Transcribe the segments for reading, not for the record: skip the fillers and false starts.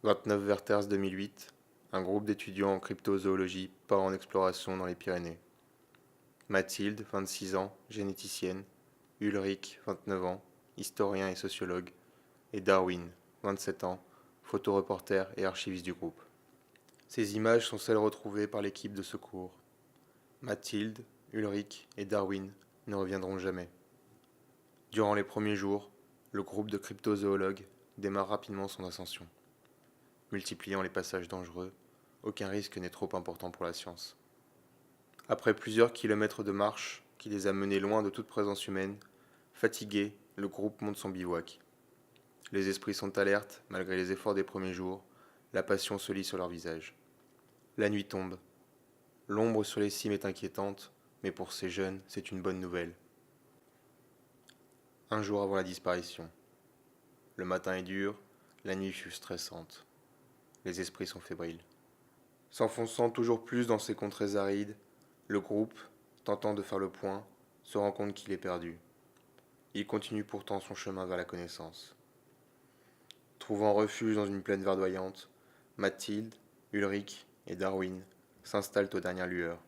29 Werthers 2008, un groupe d'étudiants en cryptozoologie part en exploration dans les Pyrénées. Mathilde, 26 ans, généticienne, Ulrich, 29 ans, historien et sociologue, et Darwin, 27 ans, photoreporter et archiviste du groupe. Ces images sont celles retrouvées par l'équipe de secours. Mathilde, Ulrich et Darwin ne reviendront jamais. Durant les premiers jours, le groupe de cryptozoologues démarre rapidement son ascension. Multipliant les passages dangereux, aucun risque n'est trop important pour la science. Après plusieurs kilomètres de marche qui les a menés loin de toute présence humaine, fatigué, le groupe monte son bivouac. Les esprits sont alertes, malgré les efforts des premiers jours, la passion se lit sur leurs visages. La nuit tombe. L'ombre sur les cimes est inquiétante, mais pour ces jeunes, c'est une bonne nouvelle. Un jour avant la disparition. Le matin est dur, la nuit fut stressante. Les esprits sont fébriles. S'enfonçant toujours plus dans ces contrées arides, le groupe, tentant de faire le point, se rend compte qu'il est perdu. Il continue pourtant son chemin vers la connaissance. Trouvant refuge dans une plaine verdoyante, Mathilde, Ulrich et Darwin s'installent aux dernières lueurs.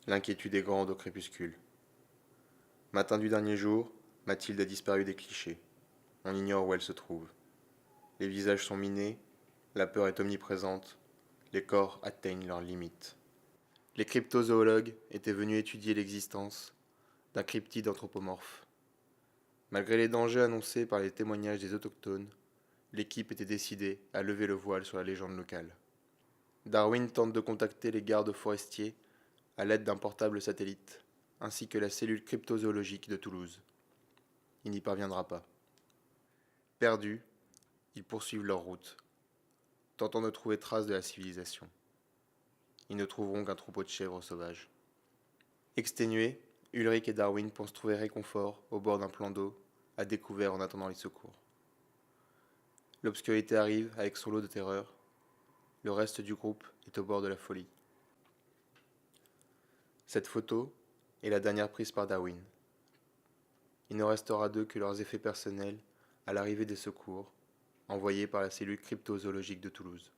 L'inquiétude est grande au crépuscule. Matin du dernier jour, Mathilde a disparu des clichés. On ignore où elle se trouve. Les visages sont minés, la peur est omniprésente, les corps atteignent leurs limites. Les cryptozoologues étaient venus étudier l'existence d'un cryptide anthropomorphe. Malgré les dangers annoncés par les témoignages des autochtones, l'équipe était décidée à lever le voile sur la légende locale. Darwin tente de contacter les gardes forestiers à l'aide d'un portable satellite, ainsi que la cellule cryptozoologique de Toulouse. Il n'y parviendra pas. Perdus, ils poursuivent leur route, tentant de trouver trace de la civilisation. Ils ne trouveront qu'un troupeau de chèvres sauvages. Exténués, Ulrich et Darwin pensent trouver réconfort au bord d'un plan d'eau, à découvert en attendant les secours. L'obscurité arrive avec son lot de terreur. Le reste du groupe est au bord de la folie. Cette photo est la dernière prise par Darwin. Il ne restera d'eux que leurs effets personnels à l'arrivée des secours, envoyés par la cellule cryptozoologique de Toulouse.